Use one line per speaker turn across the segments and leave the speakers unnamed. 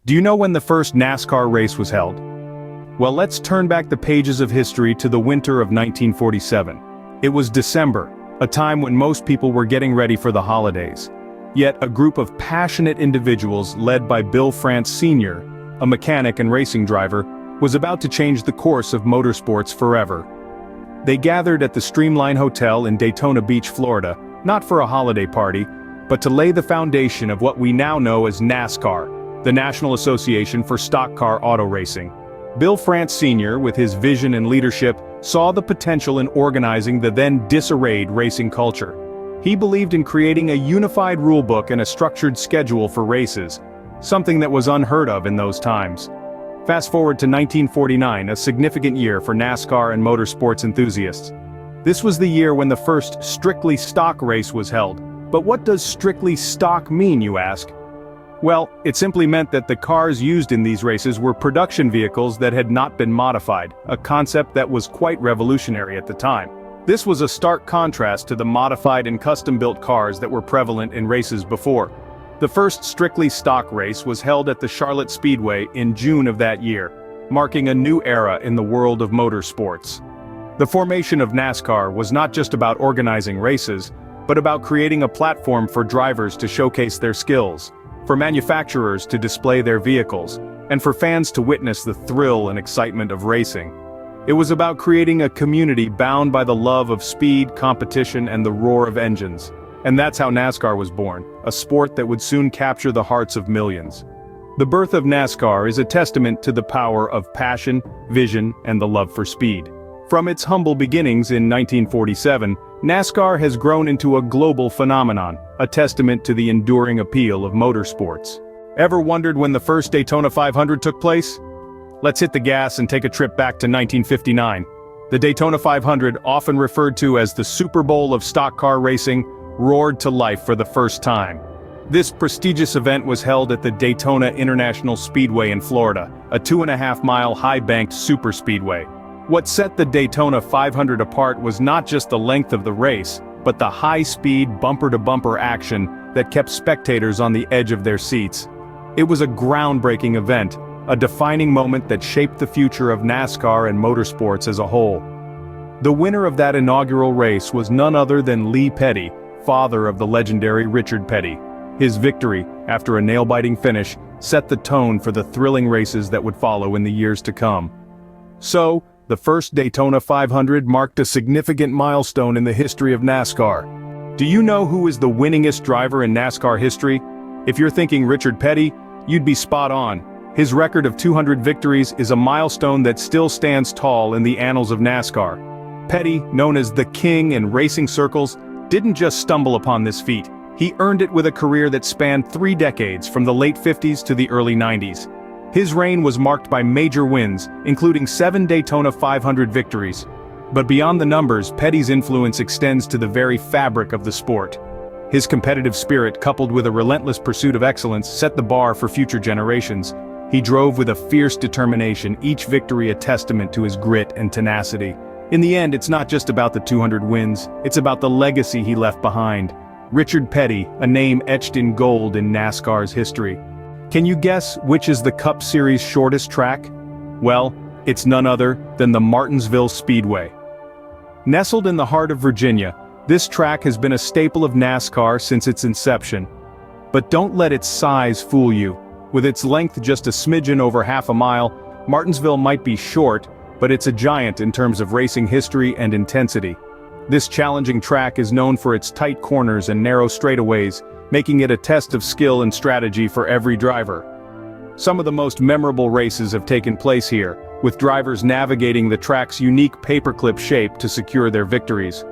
Do you know when the first NASCAR race was held? Well, let's turn back the pages of history to the winter of 1947. It was December, a time when most people were getting ready for the holidays. Yet a group of passionate individuals led by Bill France Sr., a mechanic and racing driver, was about to change the course of motorsports forever. They gathered at the Streamline Hotel in Daytona Beach, Florida, not for a holiday party, but to lay the foundation of what we now know as NASCAR, the National Association for Stock Car Auto Racing. Bill France Sr., with his vision and leadership, saw the potential in organizing the then disarrayed racing culture. He believed in creating a unified rulebook and a structured schedule for races, something that was unheard of in those times. Fast forward to 1949, a significant year for NASCAR and motorsports enthusiasts. This was the year when the first strictly stock race was held. But what does strictly stock mean, you ask? Well, it simply meant that the cars used in these races were production vehicles that had not been modified, a concept that was quite revolutionary at the time. This was a stark contrast to the modified and custom-built cars that were prevalent in races before. The first strictly stock race was held at the Charlotte Speedway in June of that year, marking a new era in the world of motorsports. The formation of NASCAR was not just about organizing races, but about creating a platform for drivers to showcase their skills, for manufacturers to display their vehicles, and for fans to witness the thrill and excitement of racing. It was about creating a community bound by the love of speed, competition, and the roar of engines. And that's how NASCAR was born, a sport that would soon capture the hearts of millions. The birth of NASCAR is a testament to the power of passion, vision, and the love for speed. From its humble beginnings in 1947, NASCAR has grown into a global phenomenon, a testament to the enduring appeal of motorsports. Ever wondered when the first Daytona 500 took place? Let's hit the gas and take a trip back to 1959. The Daytona 500, often referred to as the Super Bowl of stock car racing, roared to life for the first time. This prestigious event was held at the Daytona International Speedway in Florida, a 2.5-mile high-banked superspeedway. What set the Daytona 500 apart was not just the length of the race, but the high-speed, bumper-to-bumper action that kept spectators on the edge of their seats. It was a groundbreaking event, a defining moment that shaped the future of NASCAR and motorsports as a whole. The winner of that inaugural race was none other than Lee Petty, father of the legendary Richard Petty. His victory, after a nail-biting finish, set the tone for the thrilling races that would follow in the years to come. So, the first Daytona 500 marked a significant milestone in the history of NASCAR. Do you know who is the winningest driver in NASCAR history? If you're thinking Richard Petty, you'd be spot on. His record of 200 victories is a milestone that still stands tall in the annals of NASCAR. Petty, known as the King in racing circles, didn't just stumble upon this feat. He earned it with a career that spanned 3 decades, from the late 50s to the early 90s. His reign was marked by major wins, including 7 Daytona 500 victories. But beyond the numbers, Petty's influence extends to the very fabric of the sport. His competitive spirit, coupled with a relentless pursuit of excellence, set the bar for future generations. He drove with a fierce determination, each victory a testament to his grit and tenacity. In the end, it's not just about the 200 wins, it's about the legacy he left behind. Richard Petty, a name etched in gold in NASCAR's history. Can you guess which is the Cup Series' shortest track? Well, it's none other than the Martinsville Speedway. Nestled in the heart of Virginia, this track has been a staple of NASCAR since its inception. But don't let its size fool you. With its length just a smidgen over half a mile, Martinsville might be short, but it's a giant in terms of racing history and intensity. This challenging track is known for its tight corners and narrow straightaways, making it a test of skill and strategy for every driver. Some of the most memorable races have taken place here, with drivers navigating the track's unique paperclip shape to secure their victories.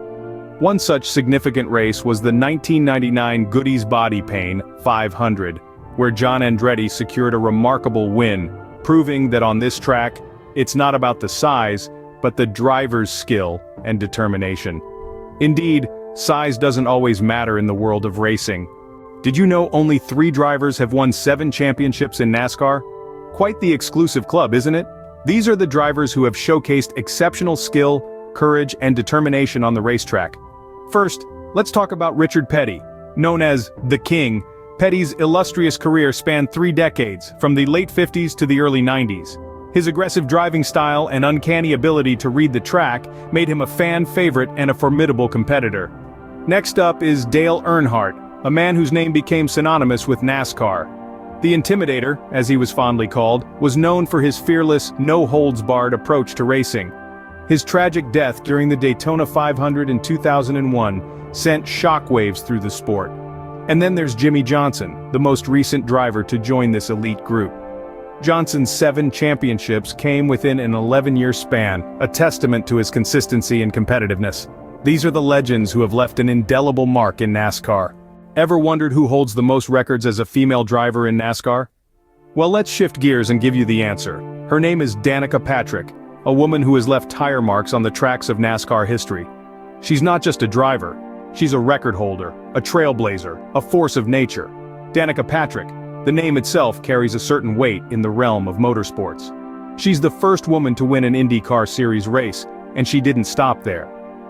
One such significant race was the 1999 Goody's Body Pain 500, where John Andretti secured a remarkable win, proving that on this track, it's not about the size, but the driver's skill and determination. Indeed, size doesn't always matter in the world of racing. Did you know only 3 drivers have won 7 championships in NASCAR? Quite the exclusive club, isn't it? These are the drivers who have showcased exceptional skill, courage, and determination on the racetrack. First, let's talk about Richard Petty. Known as the King, Petty's illustrious career spanned 3 decades, from the late 50s to the early 90s. His aggressive driving style and uncanny ability to read the track made him a fan favorite and a formidable competitor. Next up is Dale Earnhardt, a man whose name became synonymous with NASCAR. The Intimidator, as he was fondly called, was known for his fearless, no-holds-barred approach to racing. His tragic death during the Daytona 500 in 2001 sent shockwaves through the sport. And then there's Jimmy Johnson, the most recent driver to join this elite group. Johnson's 7 championships came within an 11-year span, a testament to his consistency and competitiveness. These are the legends who have left an indelible mark in NASCAR. Ever wondered who holds the most records as a female driver in NASCAR? Well, let's shift gears and give you the answer. Her name is Danica Patrick, a woman who has left tire marks on the tracks of NASCAR history. She's not just a driver, she's a record holder, a trailblazer, a force of nature. Danica Patrick, the name itself carries a certain weight in the realm of motorsports. She's the first woman to win an IndyCar Series race, and she didn't stop there.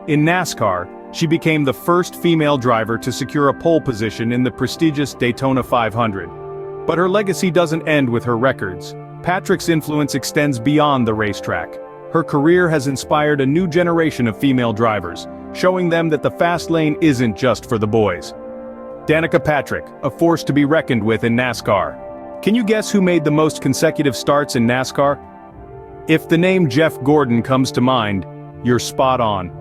In NASCAR, she became the first female driver to secure a pole position in the prestigious Daytona 500. But her legacy doesn't end with her records. Patrick's influence extends beyond the racetrack. Her career has inspired a new generation of female drivers, showing them that the fast lane isn't just for the boys. Danica Patrick, a force to be reckoned with in NASCAR. Can you guess who made the most consecutive starts in NASCAR? If the name Jeff Gordon comes to mind, you're spot on.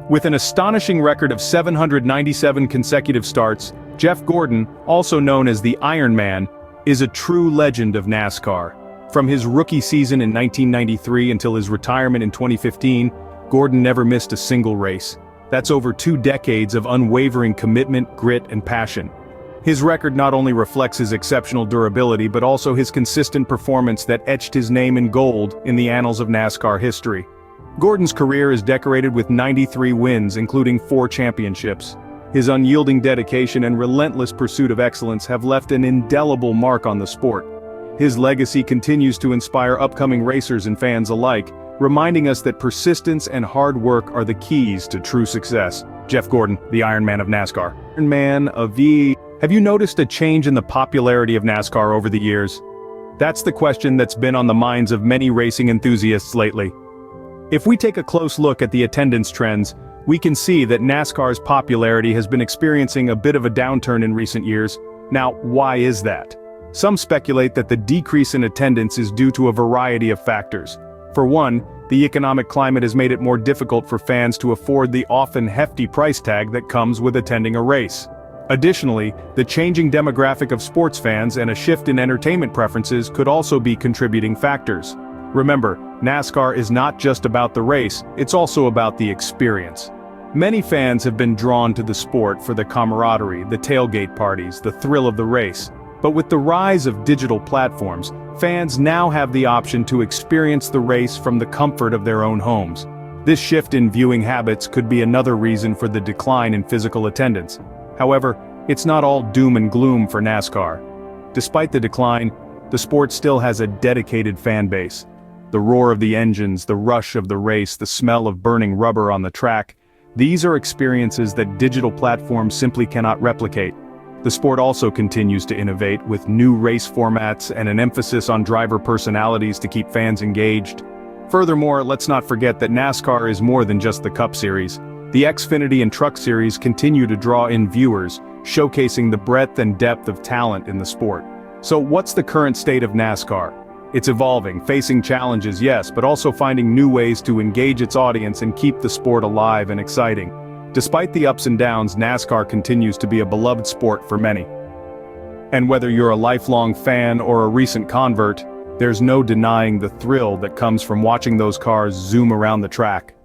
With an astonishing record of 797 consecutive starts, Jeff Gordon, also known as the Iron Man, is a true legend of NASCAR. From his rookie season in 1993 until his retirement in 2015, Gordon never missed a single race. That's over 2 decades of unwavering commitment, grit, and passion. His record not only reflects his exceptional durability but also his consistent performance that etched his name in gold in the annals of NASCAR history. Gordon's career is decorated with 93 wins, including 4 championships. His unyielding dedication and relentless pursuit of excellence have left an indelible mark on the sport. His legacy continues to inspire upcoming racers and fans alike, reminding us that persistence and hard work are the keys to true success. Jeff Gordon, the Iron Man of NASCAR. Iron Man of V. Have you noticed a change in the popularity of NASCAR over the years? That's the question that's been on the minds of many racing enthusiasts lately. If we take a close look at the attendance trends, we can see that NASCAR's popularity has been experiencing a bit of a downturn in recent years. Now, why is that? Some speculate that the decrease in attendance is due to a variety of factors. For one, the economic climate has made it more difficult for fans to afford the often hefty price tag that comes with attending a race. Additionally, the changing demographic of sports fans and a shift in entertainment preferences could also be contributing factors. Remember, NASCAR is not just about the race, it's also about the experience. Many fans have been drawn to the sport for the camaraderie, the tailgate parties, the thrill of the race. But with the rise of digital platforms, fans now have the option to experience the race from the comfort of their own homes. This shift in viewing habits could be another reason for the decline in physical attendance. However, it's not all doom and gloom for NASCAR. Despite the decline, the sport still has a dedicated fan base. The roar of the engines, the rush of the race, the smell of burning rubber on the track, these are experiences that digital platforms simply cannot replicate. The sport also continues to innovate with new race formats and an emphasis on driver personalities to keep fans engaged. Furthermore, let's not forget that NASCAR is more than just the Cup Series. The Xfinity and Truck Series continue to draw in viewers, showcasing the breadth and depth of talent in the sport. So what's the current state of NASCAR? It's evolving, facing challenges, yes, but also finding new ways to engage its audience and keep the sport alive and exciting. Despite the ups and downs, NASCAR continues to be a beloved sport for many. And whether you're a lifelong fan or a recent convert, there's no denying the thrill that comes from watching those cars zoom around the track.